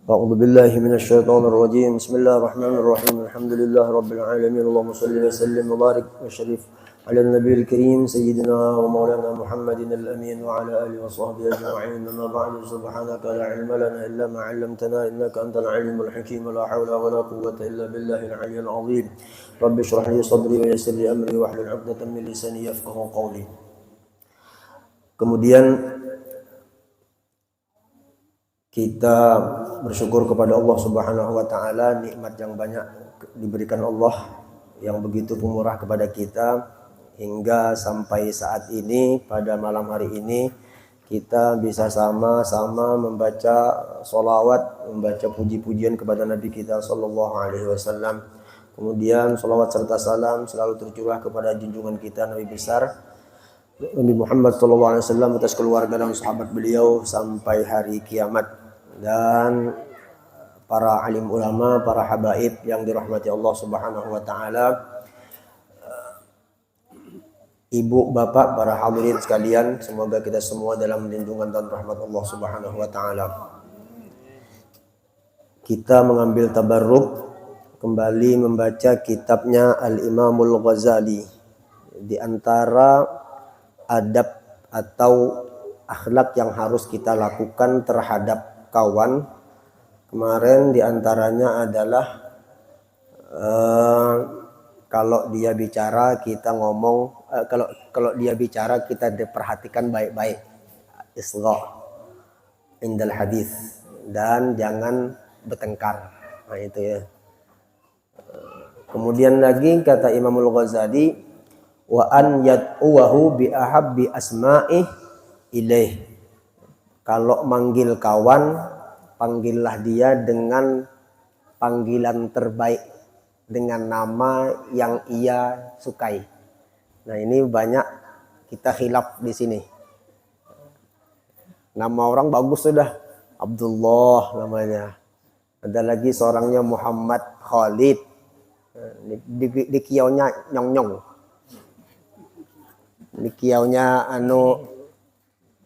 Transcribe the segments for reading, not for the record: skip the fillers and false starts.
أعوذ بالله من الشيطان الرجيم بسم الله الرحمن الرحيم الحمد لله رب العالمين اللهم صل وسلم وبارك وشرف على النبي الكريم سيدنا ومولانا محمد الأمين وعلى آله وصحبه أجمعين أما بعد سبحانك لا علم لنا إلا ما علمتنا إنك أنت العليم الحكيم لا حول ولا قوة إلا بالله العلي العظيم رب اشرح لي صدري ويسر لي أمري واحلل عقدة من لساني يفقهوا قولي. Kemudian kita bersyukur kepada Allah Subhanahu wa taala nikmat yang banyak diberikan Allah yang begitu pemurah kepada kita hingga sampai saat ini pada malam hari ini kita bisa sama-sama membaca sholawat, membaca puji-pujian kepada Nabi kita sallallahu alaihi wasallam. Kemudian sholawat serta salam selalu tercurah kepada junjungan kita Nabi besar Nabi Muhammad sallallahu alaihi wasallam atas keluarga dan sahabat beliau sampai hari kiamat. Dan para alim ulama, para habaib yang dirahmati Allah Subhanahu wa taala, ibu, bapak, para hadirin sekalian, semoga kita semua dalam lindungan dan rahmat Allah Subhanahu wa taala. Kita mengambil tabarruk kembali membaca kitabnya Al-Imamul Ghazali. Di antara adab atau akhlak yang harus kita lakukan terhadap kawan kemarin diantaranya adalah kalau dia bicara kita ngomong kalau dia bicara kita diperhatikan baik-baik, isgha indal hadis, dan jangan bertengkar. Nah itu ya. Kemudian lagi kata Imamul Ghazali, wa an yad'uhu bi ahabbi asma'i ilaih. Kalau manggil kawan, panggillah dia dengan panggilan terbaik, dengan nama yang ia sukai. Nah ini banyak kita khilaf di sini. Nama orang bagus sudah, Abdullah namanya. Ada lagi seorangnya Muhammad Khalid. Di kiaunya nyong-nyong. Di kiaunya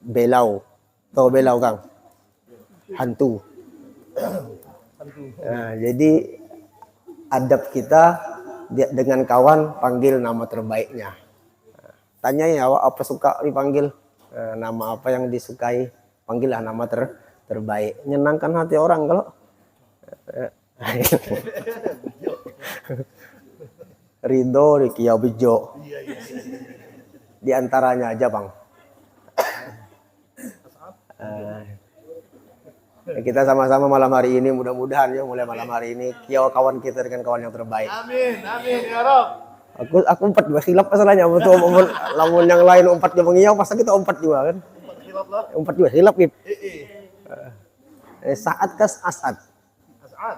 belau. Tahu belau Kang? Hantu. Nah, jadi adab kita dengan kawan panggil nama terbaiknya. Tanya ya apa suka dipanggil, nama apa yang disukai, panggillah nama terbaik. Menyenangkan hati orang kalau Ridho di Kiau Bejo. Di antaranya aja Bang. Kita sama-sama malam hari ini mudah-mudahan ya mulai malam hari ini kiau kawan kita dengan kawan yang terbaik. Amin, amin ya Rob. Aku empat juga khilaf masalahnya betul lamun yang lain empat juga mengiau pasti kita empat juga kan. Empat juga khilaf gitu. Saat kas As'ad. As'ad.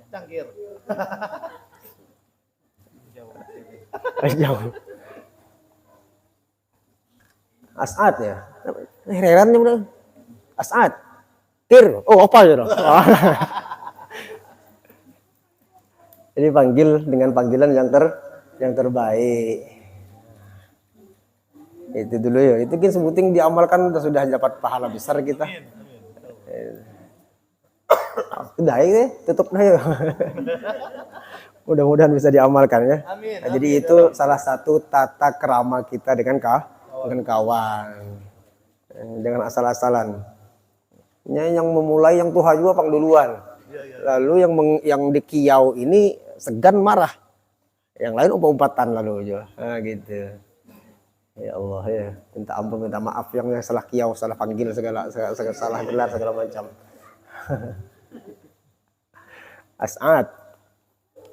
Cangkir. Jauh. As'ad ya. Herannya udah As'ad. Kir. Oh, apa ya dong? Jadi panggil dengan panggilan yang terbaik. Itu dulu ya. Itu kan sebuting diamalkan sudah dapat pahala besar kita. Udah ya, tutup dah ya. Mudah-mudahan bisa diamalkan ya. Nah, jadi itu salah satu tata krama kita dengan kawan. Jangan asal-asalan. Yang memulai yang tuha juga pang duluan. Lalu yang di kiau ini segan marah. Yang lain umpat-umpatan lalu aja. Nah, gitu. Ya Allah ya, minta ampun, minta maaf yang salah kiau, salah panggil segala salah gelar segala macam. As'ad.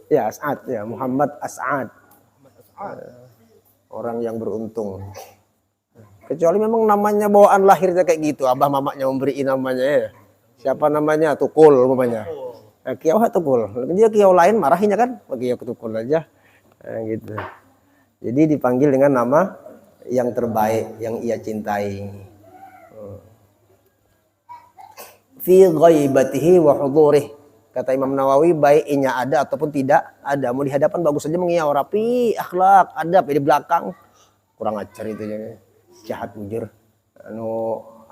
Ya, As'ad ya, Muhammad As'ad. Orang yang beruntung. Kecuali memang namanya bawaan lahirnya kayak gitu, abah mamanya memberi namanya ya. Siapa namanya? Tukul namanya. Kiau Tukul. Dia kiau lain marahinnya kan? Bagi kiau Tukul aja. Nah, gitu. Jadi dipanggil dengan nama yang terbaik, yang ia cintai. Fi ghaibatihi wa hudurih. Kata Imam Nawawi, baiknya ada ataupun tidak ada. Mau di hadapan bagus saja mengiau, rapi, akhlak, adab. Di belakang kurang ajar itu ya. Jahat bujur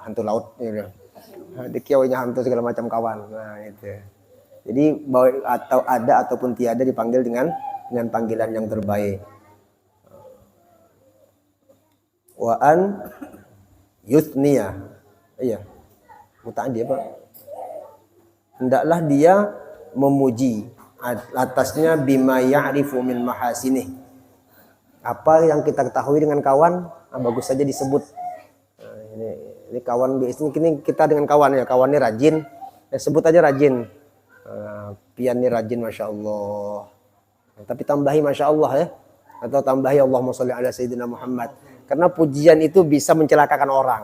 hantu laut ya. Dikiaunya hantu segala macam kawan. Nah, itu. Jadi atau ada ataupun tiada dipanggil dengan panggilan yang terbaik. Wa an yuthniya. Iya. Muta'addi apa? Hendaklah dia memuji atasnya bima ya'rifu min mahasinih. Apa yang kita ketahui dengan kawan, bagus saja disebut. Nah, ini kawan ini kita dengan kawan ya, kawannya rajin, ya sebut aja rajin. Pian ini rajin, masya Allah. Tapi tambahi masya Allah ya, atau tambahi Allahumma sholli ala sayyidina Muhammad. Karena pujian itu bisa mencelakakan orang.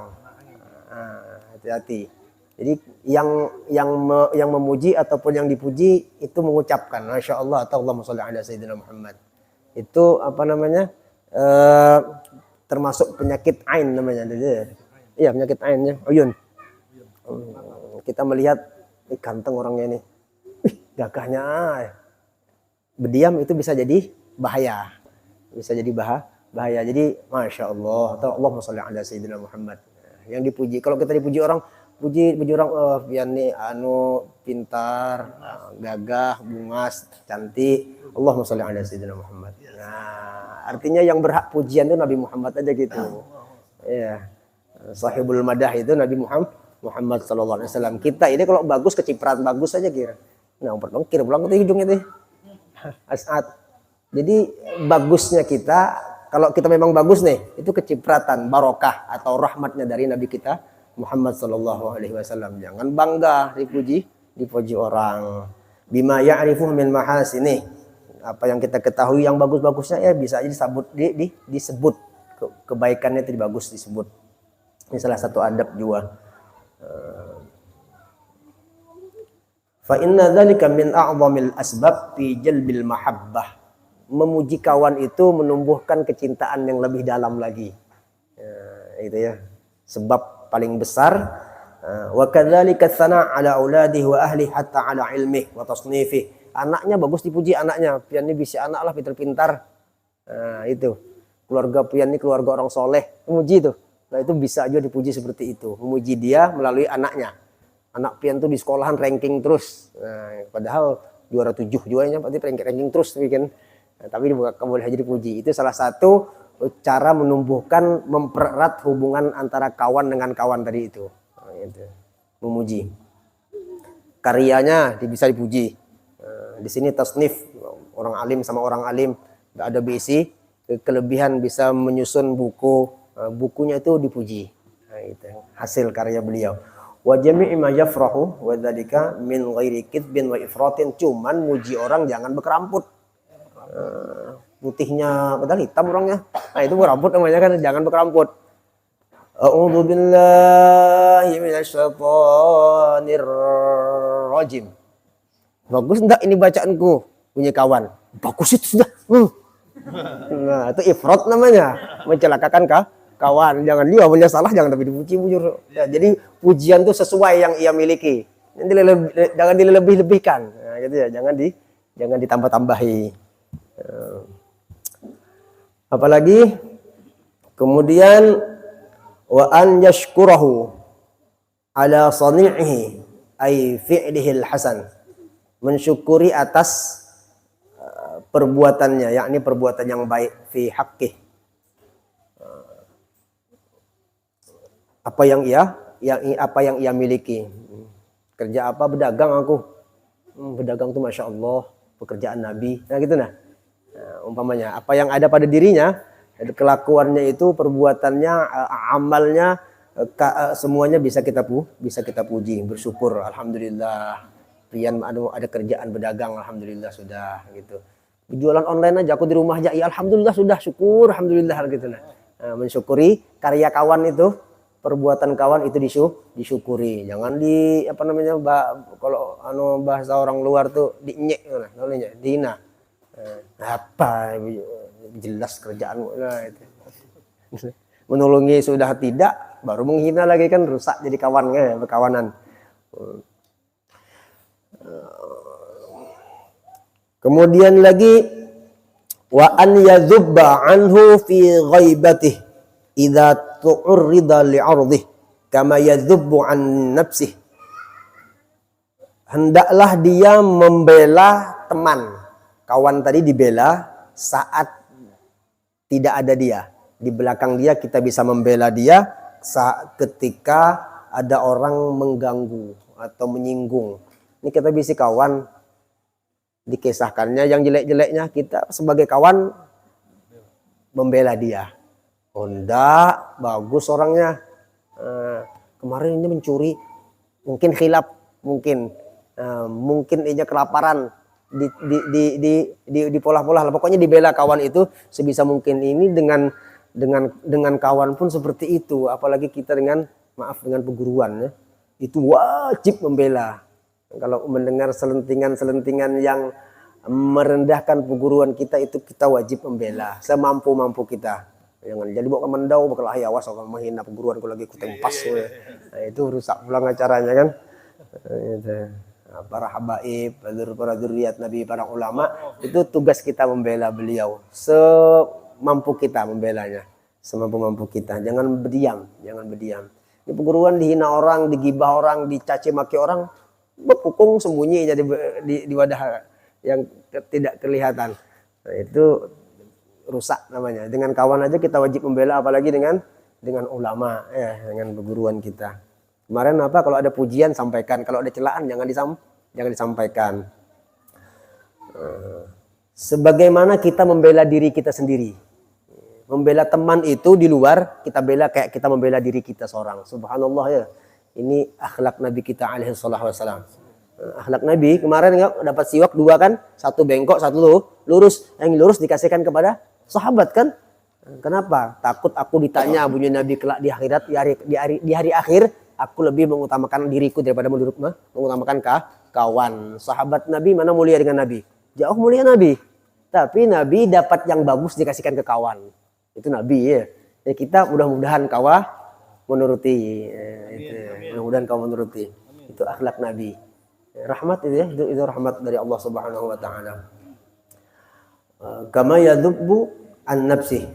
Hati-hati. Jadi yang memuji ataupun yang dipuji itu mengucapkan masya Allah atau Allahumma sholli ala sayyidina Muhammad. Itu apa namanya? Termasuk penyakit ain namanya. Iya, penyakit ainnya. Uyun. Kita melihat ganteng orangnya ini. Gagahnya. Berdiam itu bisa jadi bahaya. Bisa jadi bahaya. Jadi masya Allah atau Allahumma sholli ala sayyidina Muhammad. Yang dipuji. Kalau kita dipuji orang, puji orang, pian nih pintar, gagah, bungas, cantik. Allahumma sholli ala sayyidina Muhammad. Nah, artinya yang berhak pujian itu Nabi Muhammad aja gitu. Ya. Sahibul madah itu Nabi Muhammad sallallahu alaihi wasallam. Kita ini kalau bagus kecipratan bagus aja kira. Nah, kira pulang ke ujungnya tuh. As'ad. Jadi bagusnya kita, kalau kita memang bagus nih, itu kecipratan barokah atau rahmatnya dari Nabi kita Muhammad sallallahu alaihi wasallam. Jangan bangga dipuji orang. Bima ya'rifu min mahasini. Apa yang kita ketahui yang bagus-bagusnya ya bisa aja disebut kebaikannya itu bagus disebut. Ini salah satu adab juga. Fa inna dzalika min a'zamil asbab fi jalbil mahabbah. Memuji kawan itu menumbuhkan kecintaan yang lebih dalam lagi. Itu ya. Sebab paling besar. Wa kadzalika tsana' ala auladihi wa ahli hatta ala ilmihi wa tasnifihi. Anaknya bagus dipuji anaknya. Pian ini bisa anak lah pintar-pintar. Itu. Keluarga pian ini keluarga orang soleh. Memuji itu. Nah, itu bisa aja dipuji seperti itu. Memuji dia melalui anaknya. Anak pian tuh di sekolahan ranking terus. Nah, padahal juara 7 juanya pasti ranking terus bikin. Nah, tapi boleh aja dipuji. Itu salah satu cara menumbuhkan, mempererat hubungan antara kawan dengan kawan tadi itu. Nah, itu. Memuji. Karyanya bisa dipuji. Di sini tasnif orang alim sama orang alim nggak ada bisi, kelebihan bisa menyusun buku, bukunya itu dipuji. Nah, itu hasil karya beliau. Wa jami'i ma yafrahu wa dzalika min ghairi kitsbin wa ifratin. Cuman muji orang jangan berkeramput. Putihnya padahal hitam orangnya. Nah, itu berambut namanya kan, jangan berkeramput. A'udzu billahi minasyaitonir rajim. Bagus enggak ini bacaanku? Punya kawan. Bagus itu sudah. Nah, itu ifrat namanya. Mencelakakan kawan. Jangan dia punya salah, jangan tapi dipuji. Ya, jadi pujian itu sesuai yang ia miliki. Jangan dilebih-lebihkan. Nah, gitu ya. Jangan ditambah-tambahi. Apalagi kemudian wa an yashkurahu ala sani'ihi ay fi'lihi al-hasan. Mensyukuri atas perbuatannya, yakni perbuatan yang baik fi haqqih. Apa yang ia miliki. Kerja apa? Berdagang aku. Berdagang itu masya Allah, pekerjaan Nabi. Nah gitu nah. Umpamanya apa yang ada pada dirinya, kelakuannya itu, perbuatannya, amalnya, semuanya bisa kita puji, bersyukur, alhamdulillah. Pian ada kerjaan berdagang, alhamdulillah sudah gitu. Jualan online aja aku di rumah aja, ya alhamdulillah sudah, syukur, alhamdulillah gitu nah. Mensyukuri karya kawan itu, perbuatan kawan itu disyukuri. Jangan kalau bahasa orang luar tuh dinyek namanya, dihina. Apa jelas kerjaanmu nah, itu. Menolongi sudah tidak, baru menghina lagi kan rusak jadi berkawanan. Kemudian lagi wa an yadhubba anhu fi ghaibatihi idza tu'rida li'ardih kama yadzubbu an nafsih, hendaklah dia membela teman. Kawan tadi dibela saat tidak ada dia. Di belakang dia kita bisa membela dia saat ketika ada orang mengganggu atau menyinggung. Ini kita bisa kawan, dikisahkannya yang jelek-jeleknya, kita sebagai kawan membela dia. Oh enggak, bagus orangnya. Kemarin ini mencuri, mungkin khilaf, mungkin dia kelaparan, di pola-pola, pokoknya dibela kawan itu sebisa mungkin. Ini dengan kawan pun seperti itu, apalagi kita dengan perguruan ya, itu wajib membela. Kalau mendengar selentingan yang merendahkan perguruan kita, itu kita wajib membela semampu-mampu kita. Jangan jadi bawa mendau bakal awas orang menghina perguruan ku lagi ku tempas. Nah, itu rusak pulang acaranya kan. Para habaib, para zuriat Nabi, para ulama, itu tugas kita membela beliau semampu kita membelanya, semampu-mampu kita. Jangan berdiam. Di perguruan dihina orang, digibah orang, dicaci maki orang, berpukung sembunyi jadi di wadah yang tidak kelihatan. Nah, itu rusak namanya. Dengan kawan aja kita wajib membela, apalagi dengan ulama ya, dengan perguruan kita. Kemarin kalau ada pujian sampaikan, kalau ada celaan jangan disampaikan. Sebagaimana kita membela diri kita sendiri. Membela teman itu di luar, kita bela kayak kita membela diri kita seorang. Subhanallah ya. Ini akhlak Nabi kita alaihi sallallahu wasallam. Akhlak Nabi kemarin dapat siwak 2 kan, 1 bengkok, 1 lurus. Yang lurus dikasihkan kepada sahabat kan. Kenapa? Takut aku ditanya bunyi Nabi kelak di akhirat, di hari akhir, aku lebih mengutamakan diriku daripada mengutamakan kawan. Sahabat Nabi mana mulia dengan Nabi? Jauh mulia Nabi. Tapi Nabi dapat yang bagus dikasihkan ke kawan. Itu Nabi ya. Ya kita mudah-mudahan menuruti. Mudah-mudahan kau menuruti. Itu akhlak Nabi. Rahmat itu ya. Itu rahmat dari Allah Subhanahu wa taala. Kama yadubbu an nafsih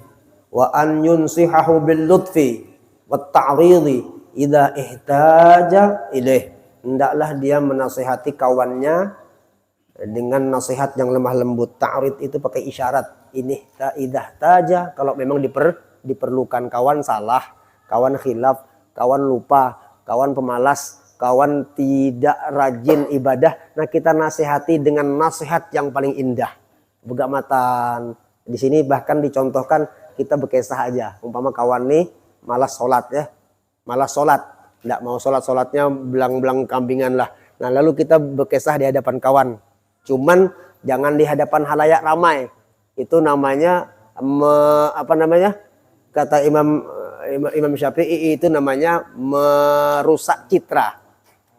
wa an yunsihahu bil lutfi wat ta'ridi idza ihtaja ilaih. Hendaklah dia menasihati kawannya dengan nasihat yang lemah lembut. Ta'rid itu pakai isyarat. Ini idza ihtaja, kalau memang diperlukan. Kawan salah, kawan khilaf, kawan lupa, kawan pemalas, kawan tidak rajin ibadah. Nah, kita nasihati dengan nasihat yang paling indah. Begamatan. Di sini bahkan dicontohkan kita berkisah aja. Umpama kawan nih malas sholat ya. Malas sholat. Tidak mau sholatnya belang-belang kambingan lah. Nah, lalu kita berkisah di hadapan kawan. Cuman jangan di hadapan halayak ramai. Itu namanya kata Imam Syafi'i, itu namanya merusak citra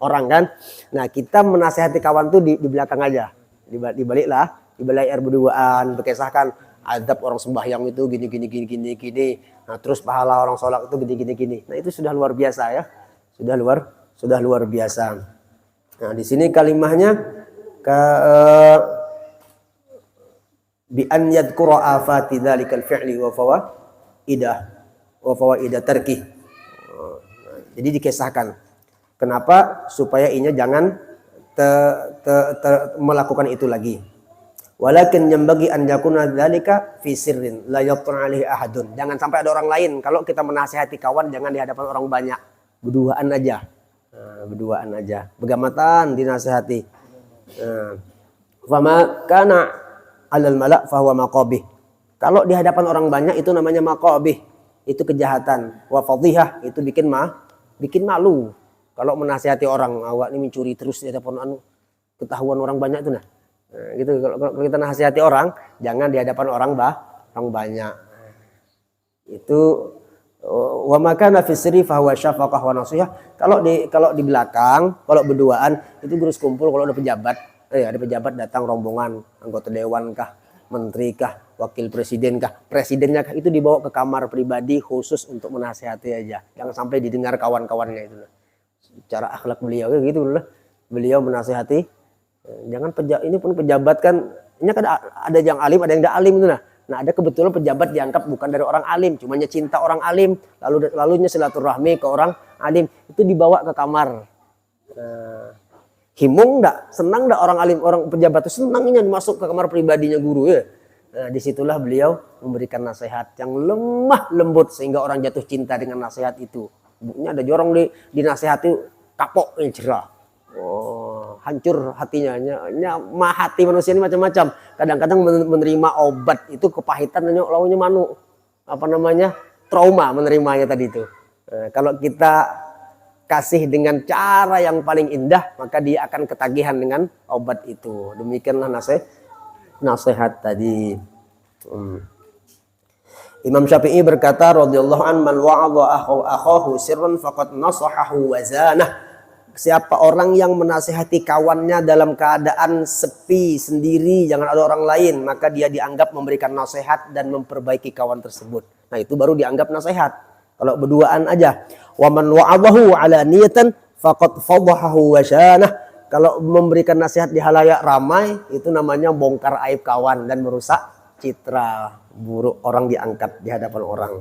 orang kan. Nah, kita menasihati kawan tuh di belakang aja. Di balik air berduaan, berkisahkan adab orang sembahyang itu gini. Nah, terus pahala orang sholat itu gini. Nah, itu sudah luar biasa ya. Sudah luar biasa. Nah, di sini kalimahnya bi an yadhkura afati dzalikal fi'li wa fawaidah tarki. Jadi dikisahkan. Kenapa? Supaya inya jangan melakukan itu lagi. Walakin yambagi an yakuna dzalika fi sirrin la yaqta alaihi ahadun. Jangan sampai ada orang lain. Kalau kita menasihati kawan jangan di hadapan orang banyak. Berduaan aja. Begamatan dinasihati. Fama kana 'alal mala' fa huwa maqabih. Kalau di hadapan orang banyak itu namanya maqabih. Itu kejahatan. Wa fadhihah, itu bikin malu. Kalau menasihati orang, awak ini mencuri terus di hadapan ketahuan orang banyak itu nah. Gitu kalau kita nasihati orang, jangan di hadapan orang banyak. Itu wa makana fi sirri fa huwa syafaqah wa nasihah. Kalau di belakang, kalau berduaan itu terus kumpul. Kalau ada pejabat datang rombongan, anggota dewan kah, menteri kah, wakil presiden kah, presidennya kah, itu dibawa ke kamar pribadi khusus untuk menasihati aja. Jangan sampai didengar kawan-kawannya itu. Cara akhlak beliau gitu loh. Beliau menasihati. Jangan ini pun pejabat kan, ini kan ada yang alim, ada yang tidak alim itu nah. Nah, ada kebetulan pejabat diangkat bukan dari orang alim, cumanya cinta orang alim, lalunya silaturahmi ke orang alim, itu dibawa ke kamar. Himung enggak, senang enggak orang alim, orang pejabat itu senangnya masuk ke kamar pribadinya guru ya. Nah, disitulah beliau memberikan nasihat yang lemah lembut sehingga orang jatuh cinta dengan nasihat itu. Buktinya ada jorong di nasihat itu kapok cerah. Oh, hancur hatinya. Hati manusia ini macam-macam. Kadang-kadang menerima obat itu kepahitan, lawannya manu. Trauma menerimanya tadi itu. Nah, kalau kita kasih dengan cara yang paling indah, maka dia akan ketagihan dengan obat itu. Demikianlah nasihat tadi. Imam Syafi'i berkata radhiyallahu an, man wa'adha akhahu sirran faqad nasahahu wa zanah. Siapa orang yang menasihati kawannya dalam keadaan sepi sendiri, jangan ada orang lain, maka dia dianggap memberikan nasihat dan memperbaiki kawan tersebut. Nah, itu baru dianggap nasihat. Kalau berduaan aja. Wa man wa'adahu ala niyatan faqad fadhahahu wa syanah. Kalau memberikan nasihat di halayak ramai, itu namanya bongkar aib kawan dan merusak citra buruk orang diangkat di hadapan orang.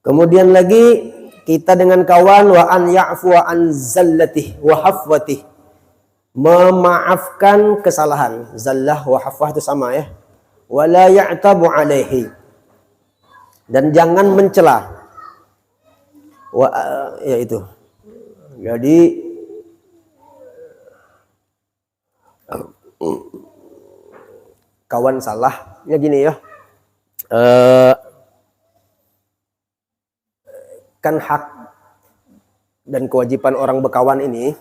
Kemudian lagi kita dengan kawan, wa an ya'fu an zallatih wa hafwatih, memaafkan kesalahan. Zallah wa hafwah itu sama ya. Wa la ya'tabu alaihi, dan jangan mencela. Ya itu. Jadi kawan salah ya gini ya. Kan hak dan kewajiban orang berkawan ini,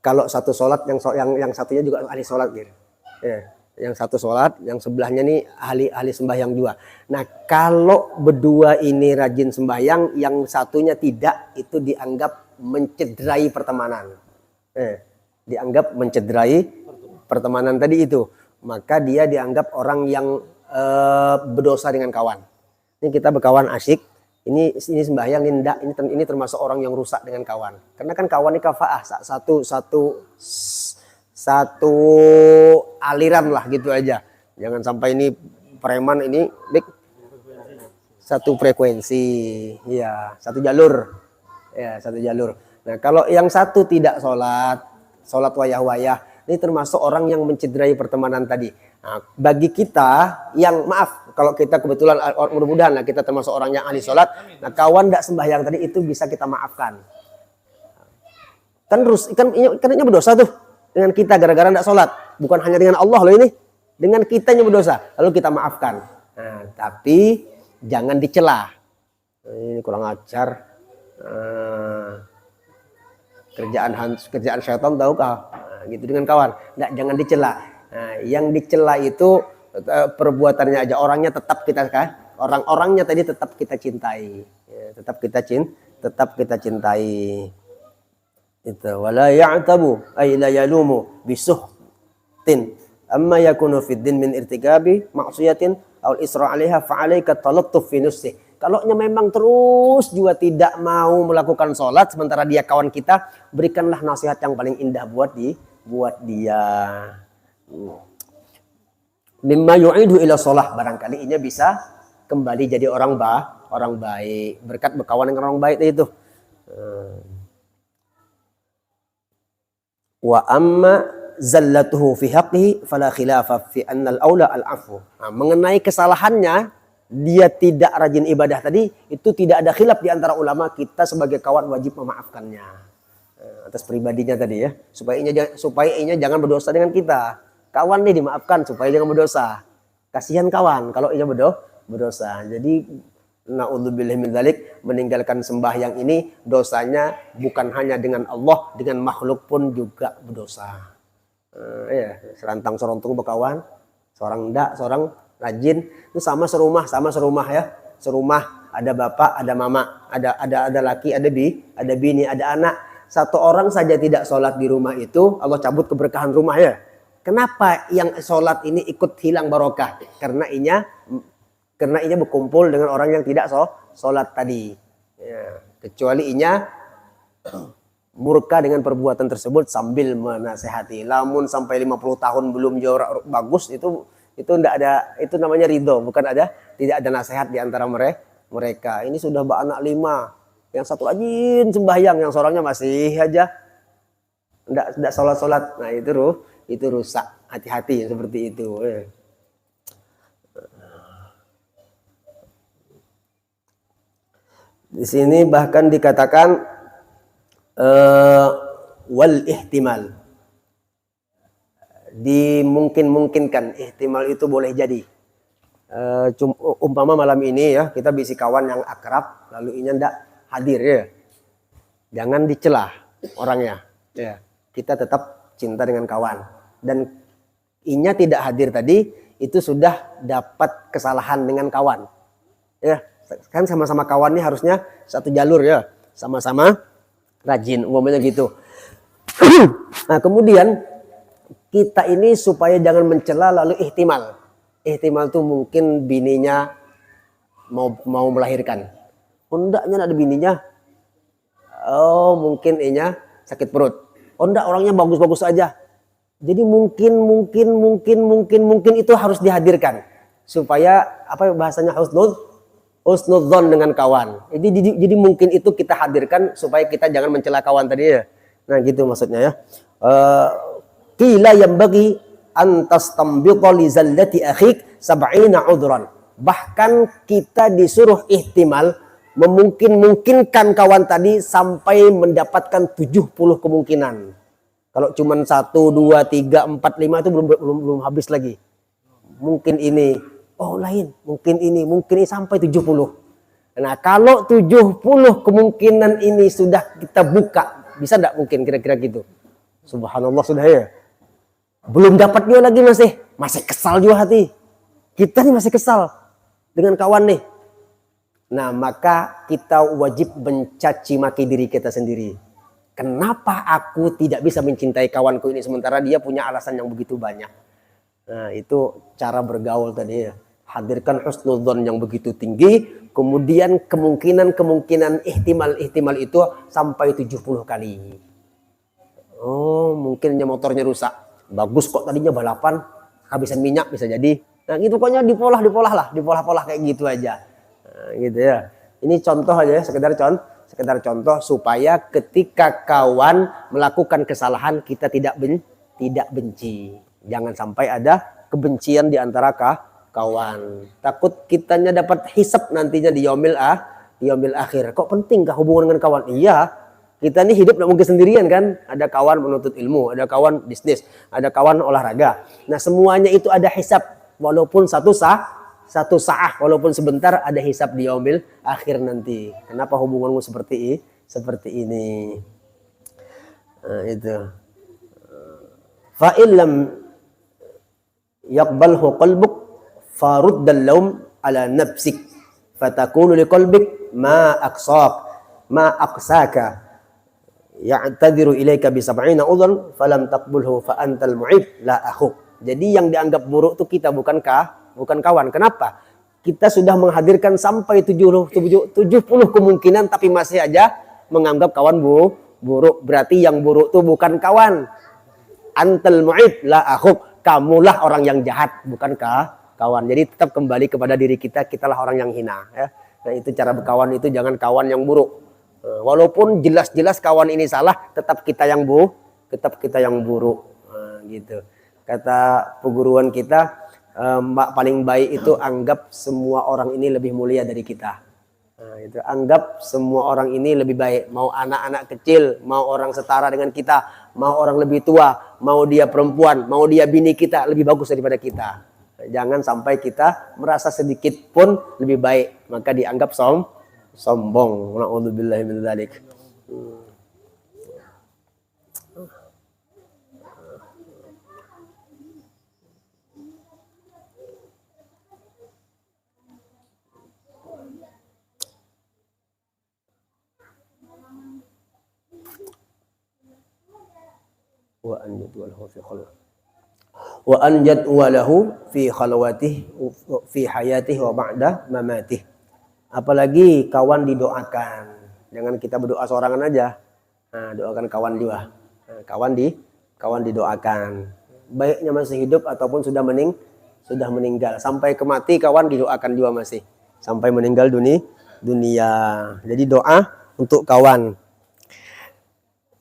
kalau satu sholat yang satunya juga ahli sholat gitu. Ya, yang satu sholat, yang sebelahnya nih ahli sembahyang juga. Nah, kalau berdua ini rajin sembahyang, yang satunya tidak, itu dianggap mencederai pertemanan. Dianggap mencederai pertemanan tadi itu. Maka dia dianggap orang yang berdosa dengan kawan. Ini kita berkawan asyik, ini sembahyang, ini termasuk orang yang rusak dengan kawan. Karena kan kawan ini kafaah, satu aliran lah gitu aja. Jangan sampai ini preman ini satu frekuensi, ya satu jalur, ya satu jalur. Nah, kalau yang satu tidak sholat wayah-wayah, ini termasuk orang yang mencederai pertemanan tadi. Nah, bagi kita yang maaf, kalau kita kebetulan mudah-mudahan kita termasuk orang yang ahli sholat, nah kawan tidak sembahyang tadi itu bisa kita maafkan. Kan ini berdosa tuh dengan kita gara-gara tidak sholat, bukan hanya dengan Allah loh ini, dengan kitanya berdosa, lalu kita maafkan. Nah, tapi jangan dicela. Ini kurang ajar. Kerjaan syaitan tahukah? Nah, gitu dengan kawan. Nggak, jangan dicela. Nah, yang dicela itu perbuatannya aja, orangnya tetap kita orang-orangnya tadi tetap kita cintai. Ya, tetap kita cintai. Itu wala ya'tabu ay la yalumu bisuhtin amma yakunu fid din min irtikabi ma'siyatin aw isra 'alaiha fa 'alaika talattuf fi nafsi. Kalau memang terus juga tidak mau melakukan sholat sementara dia kawan kita, berikanlah nasihat yang paling indah buat dia. Mimma yu'idu ila sholah, barangkali ini bisa kembali jadi orang baik berkat berkawan dengan orang baik itu. Wa amma zallatuhu fi haqqihi fala khilafa fi anna al-aula al-'afwu. Nah, mengenai kesalahannya dia tidak rajin ibadah tadi, itu tidak ada khilaf di antara ulama, kita sebagai kawan wajib memaafkannya atas pribadinya tadi ya, supaya inya jangan berdosa dengan kita. Kawan nih dimaafkan supaya jangan berdosa. Kasihan kawan kalau inya berdosa. Jadi naudzubillah min dzalik, meninggalkan sembahyang ini dosanya bukan hanya dengan Allah, dengan makhluk pun juga berdosa. Ya, serantang serontung berkawan, seorang ndak, seorang rajin, itu sama serumah ya. Serumah ada bapak, ada mama, ada laki, ada bini, ada anak. Satu orang saja tidak sholat di rumah itu, Allah cabut keberkahan rumah ya. Kenapa yang sholat ini ikut hilang barokah? Karena inya berkumpul dengan orang yang tidak sholat tadi. Ya, kecuali inya murka dengan perbuatan tersebut sambil menasehati. Lamun sampai 50 tahun belum jauh bagus, itu tidak ada, itu namanya ridho, bukan tidak ada nasihat di antara mereka. Ini sudah beranak 5, yang satu rajin sembahyang, yang seorangnya masih aja tidak sholat. Nah itu rusak. Hati-hati seperti itu. Di sini bahkan dikatakan wal ihtimal, dimungkin-mungkinkan, ihtimal itu boleh jadi. Umpama malam ini ya kita bisi kawan yang akrab, lalu inya ndak hadir ya, jangan dicela orangnya ya, kita tetap cinta dengan kawan, dan inya tidak hadir tadi itu sudah dapat kesalahan dengan kawan ya, kan sama-sama kawan nih harusnya satu jalur ya, sama-sama rajin umumnya gitu. Nah kemudian kita ini supaya jangan mencela lalu ihtimal tuh mungkin bininya mau melahirkan, endaknya ada bininya, oh mungkin inya sakit perut, oh enggak orangnya bagus-bagus aja. Jadi mungkin itu harus dihadirkan supaya apa bahasanya husnudzon dengan kawan. Jadi mungkin itu kita hadirkan supaya kita jangan mencela kawan tadi ya. Nah gitu maksudnya ya. Qila yang bagi antas tambita li zallati akhik 70 udhran. Bahkan kita disuruh ihtimal, memungkinkan kawan tadi sampai mendapatkan 70 kemungkinan. Kalau cuma 1, 2, 3, 4, 5 itu belum habis lagi. Mungkin ini, oh lain, mungkin ini sampai 70. Nah, kalau 70 kemungkinan ini sudah kita buka, bisa enggak mungkin kira-kira gitu? Subhanallah sudah ya. Belum dapat dia lagi masih kesal juga hati. Kita nih masih kesal dengan kawan nih. Nah, maka kita wajib mencaci maki diri kita sendiri. Kenapa aku tidak bisa mencintai kawanku ini sementara dia punya alasan yang begitu banyak. Nah, itu cara bergaul tadi ya. Hadirkan husnudzon yang begitu tinggi, kemudian kemungkinan ihtimal itu sampai 70 kali. Oh, mungkinnya motornya rusak. Bagus kok tadinya balapan, habisan minyak bisa jadi. Nah, gitu pokoknya dipolah kayak gitu aja. Nah, gitu ya. Ini contoh aja ya, sekedar contoh supaya ketika kawan melakukan kesalahan kita tidak benci. Jangan sampai ada kebencian di antara kawan. Takut kitanya dapat hisab nantinya di yaumil akhir. Kok pentingkah hubungan dengan kawan? Iya, kita ini hidup tidak mungkin sendirian kan. Ada kawan menuntut ilmu, ada kawan bisnis, ada kawan olahraga. Nah semuanya itu ada hisab, walaupun satu saat, walaupun sebentar ada hisab di yaumil akhir nanti. Kenapa hubunganmu seperti ini? Nah, itu. Fa illam yaqbalhu qalbuk faruddal laum ala nafsik fatakunu liqalbik ma aqsaka ya'tadiru ilaika bi 70 udhran falam taqbulhu fa antal mu'ib la akhuk. Jadi yang dianggap buruk itu kita bukan kawan. Kenapa? Kita sudah menghadirkan sampai 70 kemungkinan tapi masih aja menganggap kawan buruk. Berarti yang buruk itu bukan kawan. Antal mu'ib la akhuk. Kamulah orang yang jahat, bukan kawan. Jadi tetap kembali kepada diri kita, kitalah orang yang hina ya. Nah, itu cara berkawan, itu jangan kawan yang buruk. Walaupun jelas-jelas kawan ini salah, tetap kita yang buruk. Nah, gitu. Kata peguruan kita, paling baik itu anggap semua orang ini lebih mulia dari kita. Nah, itu anggap semua orang ini lebih baik. Mau anak-anak kecil, mau orang setara dengan kita, mau orang lebih tua, mau dia perempuan, mau dia bini kita, lebih bagus daripada kita. Jangan sampai kita merasa sedikit pun lebih baik, maka dianggap sombong. Na'udzubillahi min dzalik. Wa an jadwalahu fi khalwatihi fi hayatihi wa ba'da mamatih. Apalagi kawan didoakan. Jangan kita berdoa seorangan aja. Nah, doakan kawan juga. Nah, kawan didoakan. Baiknya masih hidup ataupun sudah meninggal. Sampai kemati kawan didoakan juga masih. Sampai meninggal dunia. Jadi doa untuk kawan.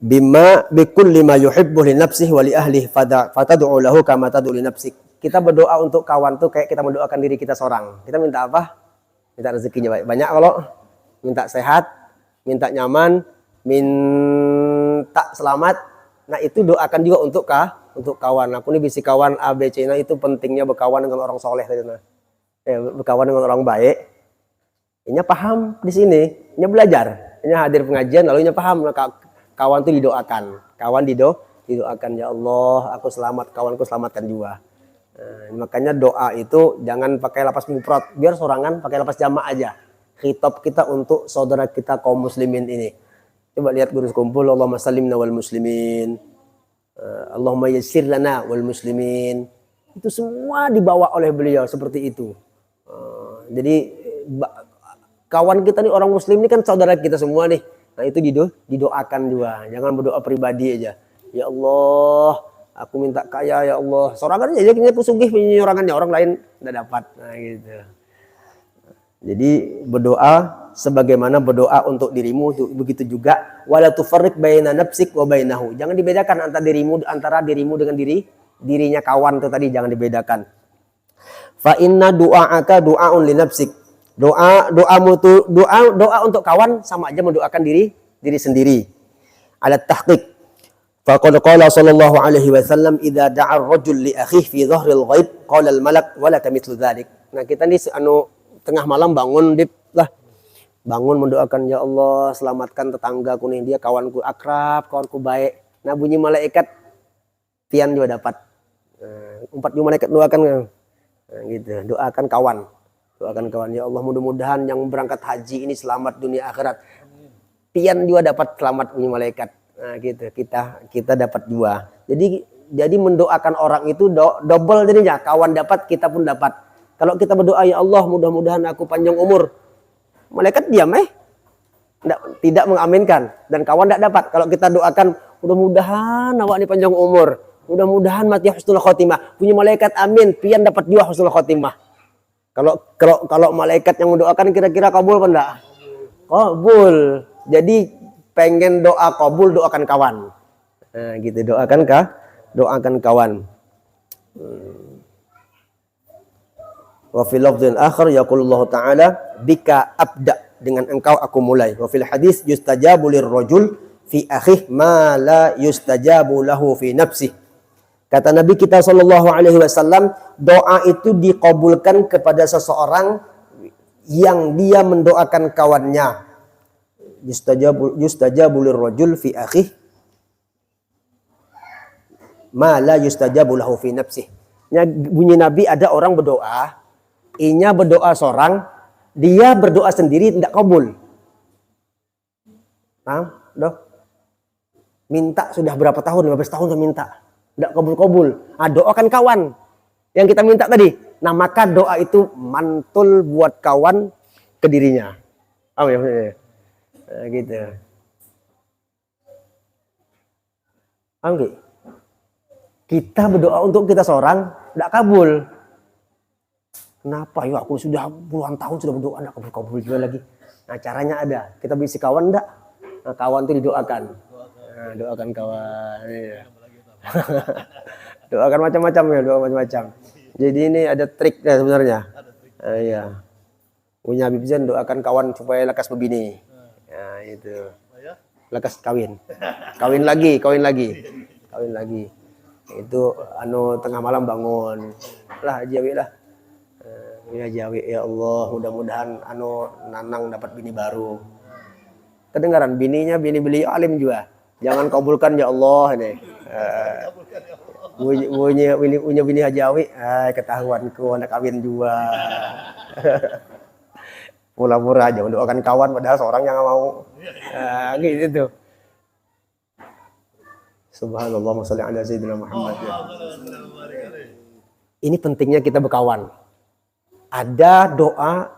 Bima bikulli ma yuhibbu li nafsihi wa li ahlihi fatad'u lahu kama tad'u li nafsik. Kita berdoa untuk kawan tuh kayak kita mendoakan diri kita seorang. Kita minta apa? Minta rezekinya banyak kalau minta sehat, minta nyaman, minta selamat. Nah, itu doakan juga untuk kawan. Aku ini bisi kawan A B C. Nah, itu pentingnya berkawan dengan orang soleh tadi nah. Berkawan dengan orang baik. Inya paham di sini, inya belajar, inya hadir pengajian lalu inya paham. Kawan itu didoakan. Kawan didoakan, ya Allah, aku selamat, kawanku selamatkan juga. Nah, makanya doa itu jangan pakai lapas mufrad, biar sorangan pakai lapas jamak aja. Khitab kita untuk saudara kita kaum muslimin ini. Coba lihat guru kumpul, Allahumma salimna wal muslimin. Allahumma yassir lana wal muslimin. Itu semua dibawa oleh beliau seperti itu. Jadi kawan kita nih orang muslim ini kan saudara kita semua nih. Nah, itu didoakan juga. Jangan berdoa pribadi aja. Ya Allah, aku minta kaya ya Allah. Sorangan aja kita pusugih penyorangannya, orang lain enggak dapat. Nah, gitu. Jadi berdoa sebagaimana berdoa untuk dirimu, begitu juga wala tufarriq baina nafsik wa bainahu. Jangan dibedakan antara dirimu dengan dirinya kawan itu tadi, jangan dibedakan. Fa inna du'aaka du'aun li nafsik. Doa untuk kawan sama aja mendoakan diri sendiri. Ala tahqiq. Faqad qala sallallahu alaihi wasallam idza da'a ar-rajul li akhihi fi dhahril ghaib qala al-malak wa la kamithlu dzalik. Nah, kita ni tengah malam bangun bangun mendoakan, ya Allah selamatkan tetanggaku nih, dia kawanku akrab, kawanku baik. Nah, bunyi malaikat pian juga dapat. Empat malaikat doakan. Nah, gitu, doakan kawan. Doakan kawan, ya Allah mudah-mudahan yang berangkat haji ini selamat dunia akhirat. Pian juga dapat selamat bunyi malaikat. Nah, gitu, kita dapat dua. Jadi mendoakan orang itu double jadinya. Kawan dapat, kita pun dapat. Kalau kita berdoa, ya Allah mudah-mudahan aku panjang umur. Malaikat diam tidak mengaminkan, dan kawan tidak dapat. Kalau kita doakan, mudah-mudahan awak ini panjang umur, mudah-mudahan mati husnul khotimah. Punya malaikat amin, pian dapat dua husnul khotimah. Kalau malaikat yang mendoakan kira-kira kabul apa enggak? Kabul. Jadi pengen doa kabul, doakan kawan. Nah, gitu, doakan kawan. Wa fil lafdhin akhar yaqulullahu ta'ala bika abda, dengan engkau aku mulai. Wa fil hadis yustajabu lirrajul fi akhihi ma la yustajabu lahu fi nafsihi. Kata Nabi kita sallallahu alaihi wasallam, doa itu dikabulkan kepada seseorang yang dia mendoakan kawannya. Yustajabu lirrajul fi akhihi ma la yustajabu lahu fi nafsihi. Bunyi Nabi, ada orang berdoa, inya berdoa seorang, dia berdoa sendiri tidak kabul. Minta sudah berapa tahun, 15 tahun sudah minta, tidak kabul-kabul. Doakan kawan yang kita minta tadi. Nah, maka doa itu mantul buat kawan ke dirinya. Gitu. Kita berdoa untuk kita seorang, tidak kabul. Kenapa? Ya aku sudah puluhan tahun sudah berdoa, tidak kabul-kabul juga lagi. Nah, caranya ada. Kita bisi kawan enggak? Nah, kawan itu didoakan. Nah, doakan kawan. Iya. Doakan macam-macam ya, doa macam-macam. Jadi ini ada triknya sebenarnya. Iya. Punya Habib Zain, doakan kawan supaya lekas berbini. Nah, itu. Lekas kawin. Kawin lagi. Itu tengah malam bangun. Lah Jawi lah. Ya Jawi, ya Allah, mudah-mudahan Nanang dapat bini baru. Kedengaran bininya bini beliau alim juga. Jangan kabulkan ya Allah ini. Punya bini Hajawi, ketahuanku anak kawin juga. Pura-pura aja mendoakan kawan padahal seorang yang mau. Gitu tuh. Subhanallah, sholli ala sayyidina Muhammad. Ini pentingnya kita berkawan. Ada doa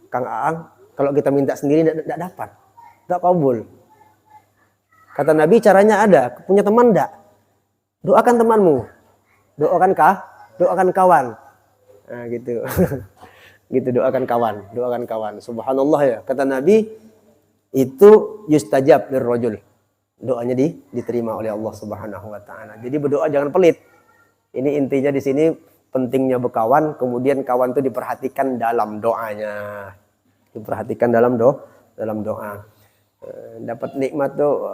Kang Aang, kalau kita minta sendiri tidak dapat, tidak kabul. Kata Nabi caranya ada. Punya teman enggak? Doakan temanmu. Doakan kawan. Nah, gitu. Gitu, doakan kawan. Subhanallah ya. Kata Nabi, itu yustajab lirrajul. Doanya diterima oleh Allah Subhanahu wa taala. Jadi berdoa jangan pelit. Ini intinya di sini, pentingnya berkawan, kemudian kawan itu diperhatikan dalam doanya. Diperhatikan dalam doa. Dapat nikmat tuh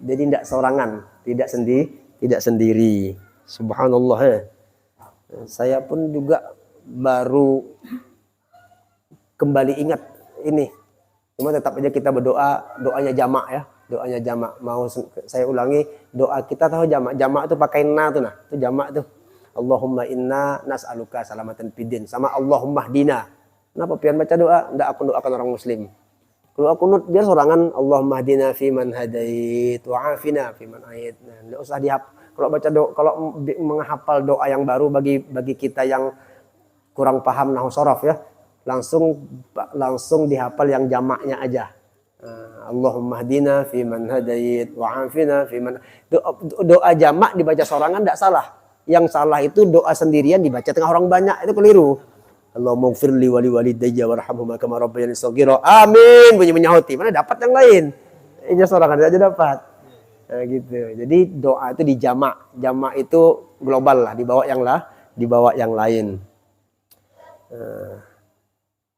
jadi tidak sorangan, tidak sendiri. Subhanallah ya. Saya pun juga baru kembali ingat ini. Cuma tetap aja kita berdoa, doanya jamak ya. Doanya jamak. Mau saya ulangi, doa kita tahu jamak. Jamak itu pakai na tuh nah. Itu jamak tuh. Allahumma inna nas'aluka salamatan fid sama Allahumma hdina. Kenapa pian baca doa? Enggak, aku doakan orang muslim. Kalau aku nut biar sorangan, Allahumma hdina fi man hadait wa afina fi man ait. Nah, enggak usah kalau baca doa, kalau menghafal doa yang baru bagi kita yang kurang paham nahwu shorof ya, langsung dihafal yang jamaknya aja. Allahumma hdina fi man hadait wa afina fi man. Doa jamak dibaca sorangan enggak salah. Yang salah itu doa sendirian dibaca tengah orang banyak, itu keliru. Allahumma ighfirli wa liwalidayya warhamhuma kama rabbayani shaghira. Amin. Bunyi menyahuti. Mana dapat yang lain? Ini sorangan aja dapat. Nah, gitu. Jadi doa itu dijamak. Jamak itu global lah, dibawa yang lain.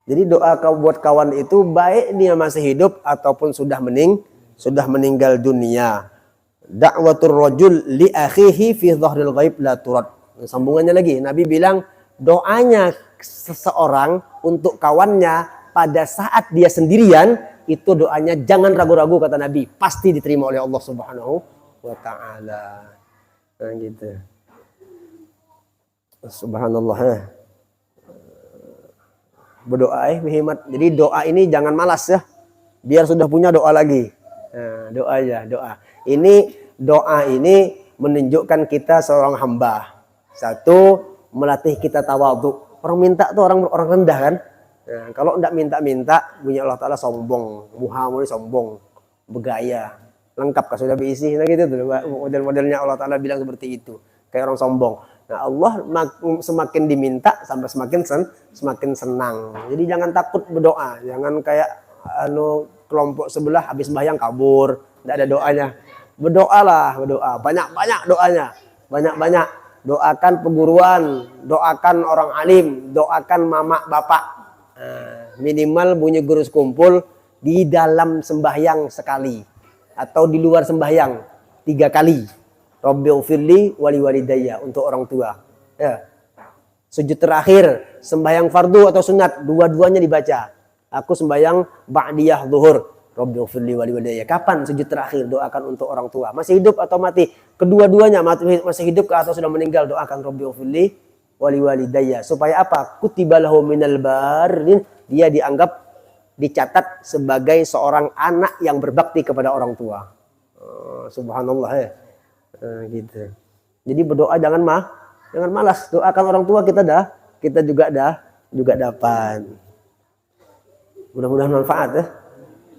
Jadi doa buat kawan itu baik dia masih hidup ataupun sudah meninggal dunia. Da'watur rajul li akhihi fi dhahril ghaib la turad. Sambungannya lagi, Nabi bilang doanya seseorang untuk kawannya pada saat dia sendirian, itu doanya jangan ragu-ragu kata Nabi, pasti diterima oleh Allah Subhanahu wa taala. Nah, gitu. Subhanallah ya. Berdoa berhemat. Jadi doa ini jangan malas ya. Biar sudah punya doa lagi. Nah, doa aja, doa. Doa ini menunjukkan kita seorang hamba. Satu, melatih kita tawadhu. Orang minta tuh orang rendah kan. Nah, kalau enggak minta-minta, bunyi Allah Ta'ala sombong. Muhammad sombong. Bergaya. Lengkap kan sudah berisi. Nah gitu tuh. Model-modelnya Allah Ta'ala bilang seperti itu. Kayak orang sombong. Nah Allah semakin diminta sampai semakin senang. Jadi jangan takut berdoa. Jangan kayak kelompok sebelah habis sembahyang kabur. Enggak ada doanya. Berdoalah, berdoa. Banyak-banyak doanya. Banyak-banyak. Doakan peguruan, doakan orang alim, doakan mama bapak. Minimal bunyi guru kumpul di dalam sembahyang sekali. Atau di luar sembahyang 3 kali. Rabbighfirli wali walidayya untuk orang tua. Ya. Sujud terakhir, sembahyang fardu atau sunat, dua-duanya dibaca. Aku sembahyang ba'diyah zuhur. Rabbighfirli wali walidayya. Kapan sujud terakhir? Doakan untuk orang tua. Masih hidup atau mati? Kedua-duanya masih hidup atau sudah meninggal, doakan Rabbighfirli wali walidayya. Supaya apa? Kutiba lahu minal barin. Dia dicatat sebagai seorang anak yang berbakti kepada orang tua. Subhanallah ya. Gitu. Jadi berdoa jangan malas. Doakan orang tua kita juga dapat. Mudah-mudahan manfaat ya.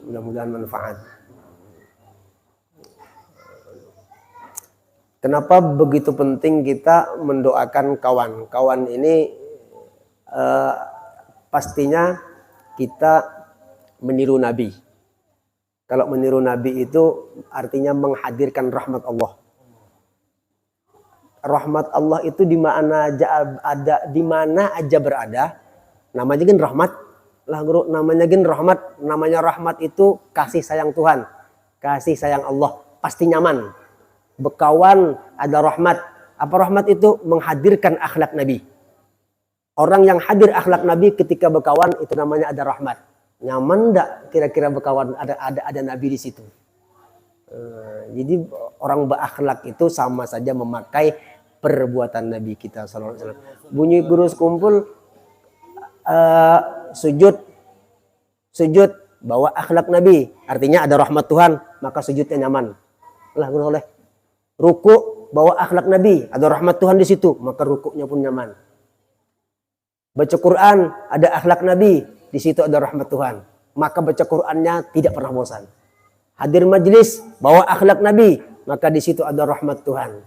Mudah-mudahan manfaat. Kenapa begitu penting kita mendoakan kawan? Kawan ini pastinya kita meniru Nabi. Kalau meniru Nabi itu artinya menghadirkan rahmat Allah. Rahmat Allah itu di mana aja berada, namanya kan rahmat. Namanya rahmat itu kasih sayang Tuhan, kasih sayang Allah, pasti nyaman. Berkawan ada rahmat. Apa rahmat itu? Menghadirkan akhlak Nabi. Orang yang hadir akhlak Nabi ketika berkawan itu namanya ada rahmat. Nyaman enggak kira-kira berkawan ada Nabi di situ? Jadi orang berakhlak itu sama saja memakai perbuatan Nabi kita sallallahu alaihi wasallam. Bunyi guru kumpul sujud bawa akhlak Nabi, artinya ada rahmat Tuhan, maka sujudnya nyaman. Oleh ruku bawa akhlak Nabi, ada rahmat Tuhan di situ, maka rukuknya pun nyaman. Baca Quran ada akhlak Nabi, di situ ada rahmat Tuhan, maka baca Qurannya tidak pernah bosan. Hadir majlis, bawa akhlak Nabi, maka di situ ada rahmat Tuhan.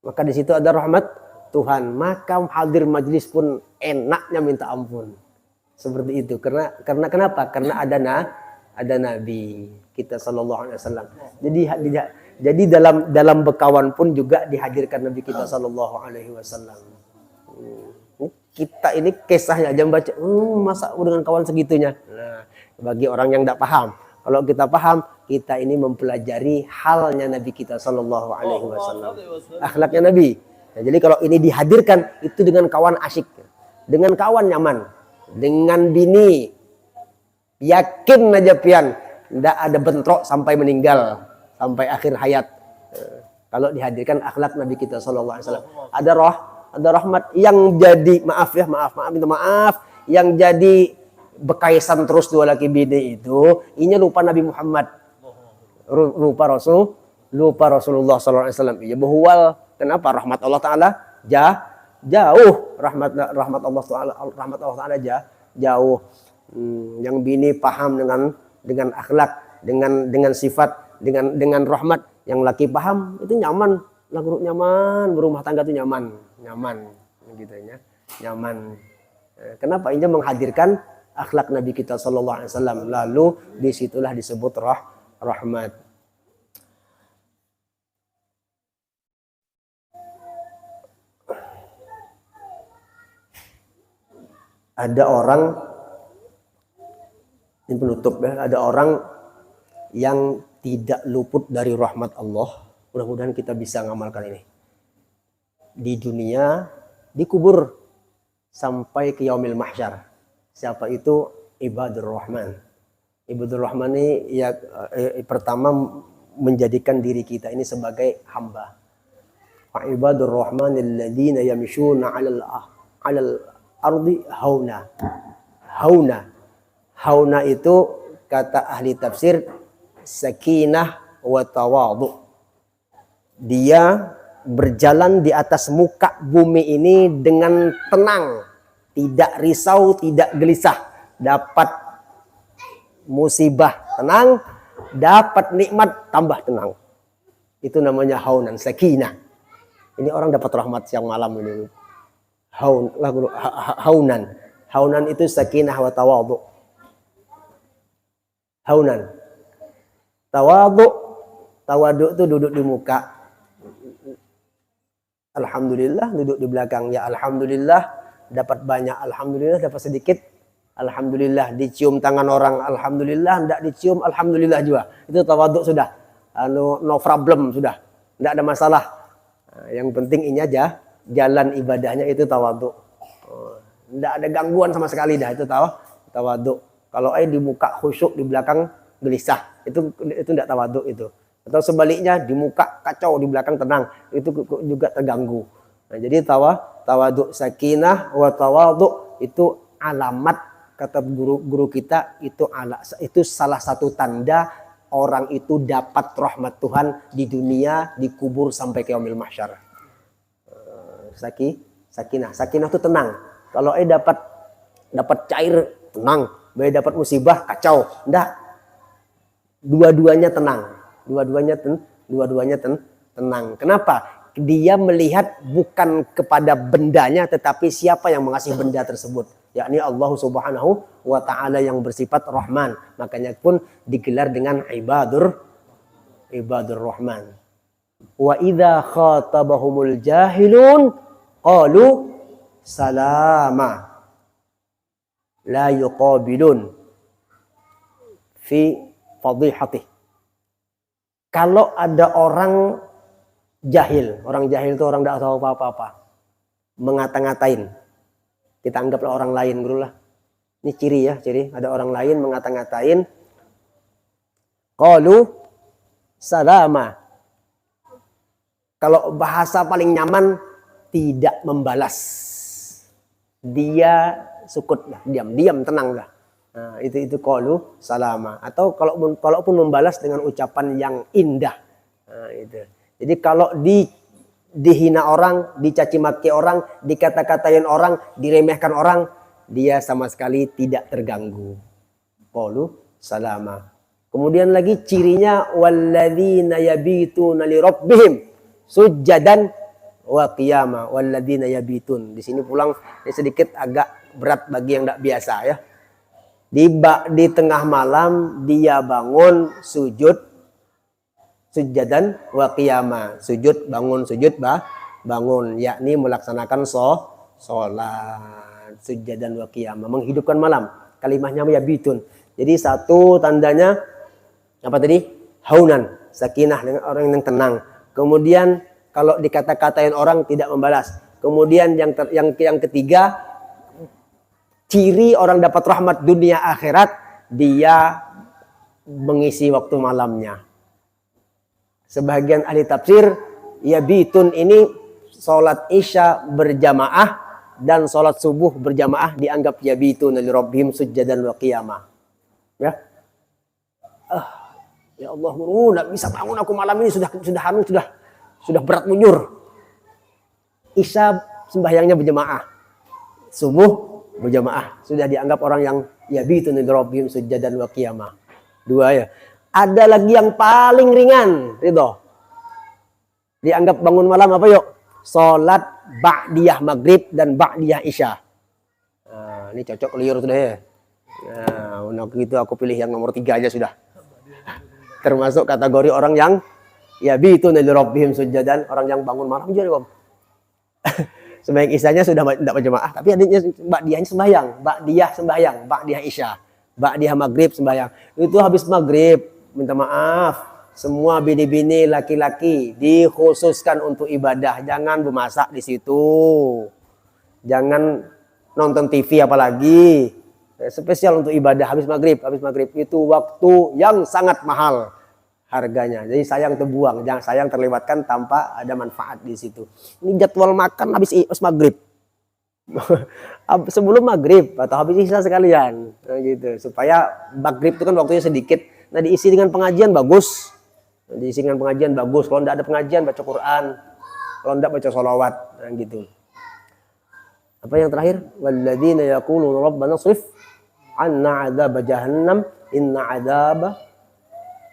Maka di situ ada rahmat Tuhan. Maka hadir majlis pun enaknya minta ampun. Seperti itu. Karena kenapa? Karena ada Nabi kita sallallahu alaihi wasallam. Jadi dalam bekawan pun juga dihadirkan Nabi kita sallallahu alaihi wasallam. Kita ini kisahnya aja baca, masa dengan kawan segitunya. Nah, bagi orang yang tidak paham. Kalau kita paham, kita ini mempelajari halnya Nabi kita sallallahu alaihi wasallam. Akhlaknya Nabi. Nah, jadi kalau ini dihadirkan itu dengan kawan asyik, dengan kawan nyaman, dengan bini yakin aja pian tidak ada bentrok sampai meninggal, sampai akhir hayat. Kalau dihadirkan akhlak Nabi kita sallallahu alaihi wasallam, ada rahmat yang jadi minta maaf yang jadi bekaisan terus dua laki bini itu ini lupa Nabi Muhammad, lupa Rasulullah sallallahu alaihi wasallam. Ya bahwal kenapa rahmat Allah taala jauh, rahmat Allah taala jauh. Yang bini paham dengan akhlak, dengan sifat, dengan rahmat, yang laki paham itu nyaman, berumah tangga itu nyaman gitu ya, nyaman. Kenapa? Ini menghadirkan akhlak Nabi kita sallallahu alaihi wasallam, lalu disitulah disebut rahmat. Ada orang, ini penutup ya, ada orang yang tidak luput dari rahmat Allah. Mudah-mudahan kita bisa ngamalkan ini. Di dunia, dikubur sampai ke yaumil mahsyar. Siapa itu? Ibadur Rahman. Ibadur Rahman ini ya pertama menjadikan diri kita ini sebagai hamba. Wa ibadur Rahmanil ladzina yamshuna 'alal ardi hauna. Hauna itu kata ahli tafsir sakinah wa tawadhu. Dia berjalan di atas muka bumi ini dengan tenang, tidak risau, tidak gelisah, dapat musibah tenang, dapat nikmat tambah tenang. Itu namanya haunan, sakinah. Ini orang dapat rahmat siang malam ini. Haunan itu sakinah wa tawadhu. Haunan. Tawadhu itu duduk di muka. Alhamdulillah, duduk di belakang. Ya Alhamdulillah, dapat banyak. Alhamdulillah, dapat sedikit. Alhamdulillah, dicium tangan orang. Alhamdulillah, tidak dicium. Alhamdulillah juga. Itu tawadhu sudah. No problem sudah. Tidak ada masalah. Yang penting ini aja. Jalan ibadahnya itu tawadhu. Tidak ada gangguan sama sekali dah. Itu tawadhu. Kalau di muka khusyuk, di belakang gelisah. Itu tidak tawadhu itu. Atau sebaliknya di muka kacau, di belakang tenang, itu juga terganggu. Nah, jadi tawadhu, sakinah wa tawadhu itu alamat, kata guru kita, itu salah satu tanda orang itu dapat rahmat Tuhan di dunia, dikubur sampai ke yaumil mahsyar. Sakinah itu tenang. Kalau dapat cair tenang, dapat musibah kacau, enggak. Dua-duanya tenang. Dua-duanya tenang. Kenapa? Dia melihat bukan kepada bendanya, tetapi siapa yang mengasihi benda tersebut, yakni Allah Subhanahu wa taala yang bersifat Rahman. Makanya pun digelar dengan ibadur Rahman. Wa idza khatabahumul jahilun qalu salama la yuqabilun fi fadhihatih. Kalau ada orang jahil itu orang tidak tahu apa-apa, mengata-ngatain, kita anggaplah orang lain dulu lah. Ini ciri. Ada orang lain mengata-ngatain, qalu salama. Kalau bahasa paling nyaman, tidak membalas. Dia sukut lah, diam, tenang lah. Nah, itu qalu salama. Atau kalaupun membalas dengan ucapan yang indah. Nah, itu. Jadi kalau dihina orang, dicaci maki orang, dikata-katain orang, diremehkan orang, dia sama sekali tidak terganggu. Qalu salama. Kemudian lagi cirinya walladzina yabituna li rabbihim sujjadan wa qiyama. Walladzina yabitun. Di sini pulang ini sedikit agak berat bagi yang tidak biasa ya. Di tengah malam dia bangun sujud sujjadan wa qiyama. Sujud bangun sujud bangun yakni melaksanakan sholat sujjadan wa qiyama, menghidupkan malam. Kalimahnya yabitun. Jadi satu tandanya apa tadi? Haunan, sakinah dengan orang yang tenang. Kemudian kalau dikata-katain orang tidak membalas. Kemudian yang ketiga, ciri orang dapat rahmat dunia akhirat, dia mengisi waktu malamnya. Sebagian ahli tafsir, yabitun ini sholat isya berjamaah dan sholat subuh berjamaah dianggap yabitun li rabbihim sujjadan wa qiyamah. Ya. Ya Allah, guru, nggak bisa bangun aku malam ini sudah berat munyur. Isya sembahyangnya berjamaah, subuh berjamaah, sudah dianggap orang yang yabitun li rabbihim sujjadan wa qiyamah. Dua ya. Ada lagi yang paling ringan, Ridho. Dianggap bangun malam apa yuk? Salat ba'diyah maghrib dan ba'diyah isya. Nah, ini cocok liur sudah ya. Nah, untuk itu aku pilih yang nomor 3 aja sudah. Termasuk kategori orang yang yabitun li rabbihim sujjadan, orang yang bangun malam juga. Sebaik isyanya sudah tidak berjamaah, tapi adiknya ba'diyahnya sembahyang, ba'diyah sembahyang, ba'diyah isya, ba'diyah maghrib sembahyang. Itu habis maghrib, minta maaf, semua bini-bini laki-laki dikhususkan untuk ibadah, jangan bermasak di situ, jangan nonton TV apalagi. Spesial untuk ibadah habis maghrib itu waktu yang sangat mahal harganya. Jadi sayang terbuang, jangan sayang terlewatkan tanpa ada manfaat di situ. Ini jadwal makan habis maghrib. Sebelum maghrib atau habis isya sekalian. Nah, gitu. Supaya maghrib itu kan waktunya sedikit. Nah, diisi dengan pengajian bagus. Kalau tidak ada pengajian baca Quran. Kalau tidak baca sholawat. Nah, gitu. Apa yang terakhir? Walladzina yaquluna rabbana shrif 'anna 'adzaba jahannam inna 'adzaba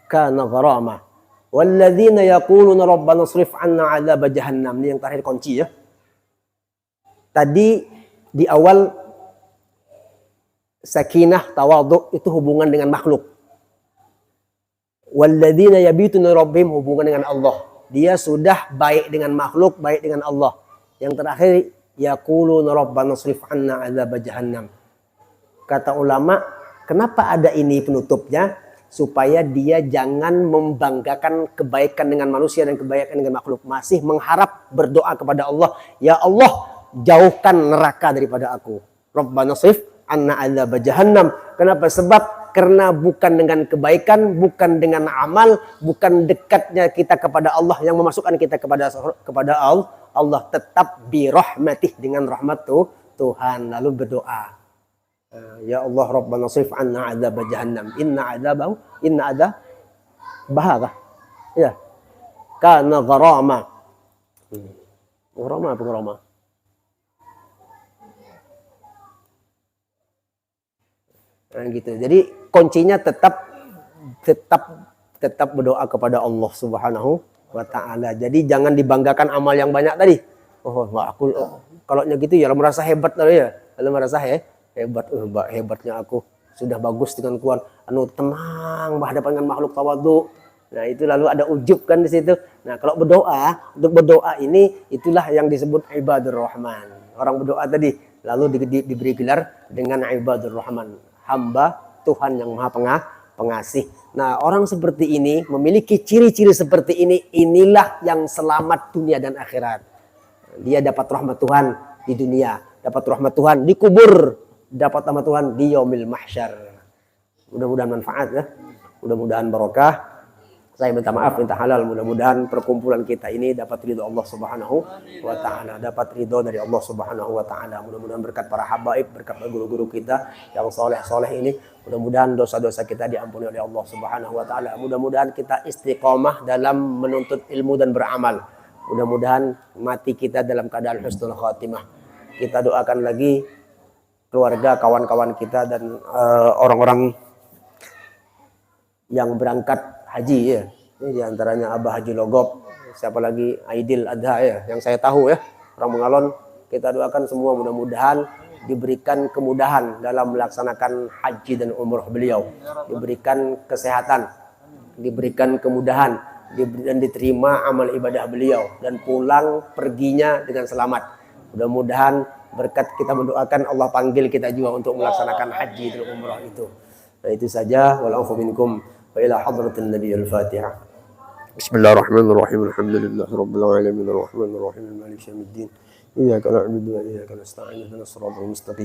kana gharama. Walladzina yaquluna rabbana shrif 'anna 'adzaba jahannam. Ini yang terakhir kunci ya. Tadi di awal sakinah, tawadhu itu hubungan dengan makhluk. Walladzina yabituna rabbihim hubungan dengan Allah. Dia sudah baik dengan makhluk, baik dengan Allah. Yang terakhir yaquluna rabbana shrif 'anna 'adzaba jahannam. Kata ulama, kenapa ada ini penutupnya? Supaya dia jangan membanggakan kebaikan dengan manusia dan kebaikan dengan makhluk. Masih mengharap berdoa kepada Allah. Ya Allah, jauhkan neraka daripada aku. Rabbana shrif 'anna 'adzaba jahannam. Kenapa? Sebab karena bukan dengan kebaikan, bukan dengan amal, bukan dekatnya kita kepada Allah yang memasukkan kita kepada Allah. Allah tetap birahmatih dengan rahmat Tuhan. Lalu berdoa. Ya Allah, Rabbana shrif 'anna 'adzaba jahannam. Inna adzabah. Ya. Kana gharama. Gharama apa gharama? Nah, gitu. Jadi kuncinya tetap berdoa kepada Allah Subhanahu wa taala. Jadi jangan dibanggakan amal yang banyak tadi. Oh, aku kalau gitu ya merasa hebat tadi ya. Kalau merasa hebatnya aku sudah bagus dengan kuat tenang berhadapan dengan makhluk tawadhu. Nah, itu lalu ada ujub kan di situ. Nah, kalau untuk berdoa ini itulah yang disebut ibadur rahman. Orang berdoa tadi lalu diberi gelar dengan ibadur rahman, hamba Tuhan yang Maha Pengasih. Nah, orang seperti ini memiliki ciri-ciri seperti ini, inilah yang selamat dunia dan akhirat. Dia dapat rahmat Tuhan di dunia, dapat rahmat Tuhan di kubur, dapat rahmat Tuhan di yaumil mahsyar. Mudah-mudahan manfaat ya. Mudah-mudahan barokah. Saya minta maaf, minta halal. Mudah-mudahan perkumpulan kita ini dapat ridho Allah Subhanahu wa taala, dapat ridho dari Allah Subhanahu wa taala. Mudah-mudahan berkat para habaib, berkat guru-guru kita yang soleh-soleh ini, mudah-mudahan dosa-dosa kita diampuni oleh Allah Subhanahu wa taala. Mudah-mudahan kita istiqomah dalam menuntut ilmu dan beramal. Mudah-mudahan mati kita dalam keadaan husnul khatimah. Kita doakan lagi keluarga, kawan-kawan kita dan orang-orang yang berangkat haji ya. Ini diantaranya Abah Haji Logop, siapa lagi Aidil Adha ya, yang saya tahu ya, orang Mengalon. Kita doakan semua mudah-mudahan diberikan kemudahan dalam melaksanakan haji dan umroh beliau, diberikan kesehatan, diberikan kemudahan, dan diterima amal ibadah beliau, dan pulang perginya dengan selamat. Mudah-mudahan berkat kita mendoakan, Allah panggil kita juga untuk melaksanakan haji dan umroh itu. Nah, itu saja. Wal afu minkum wa ila hadratin nabiyil fatihah. Bismillahirrahmanirrahim. Alhamdulillahi rabbil alamin arrahmanir rahim maliki yaumiddin. Iyyaka na'budu wa iyyaka nasta'in ihdinas siratal mustaqim.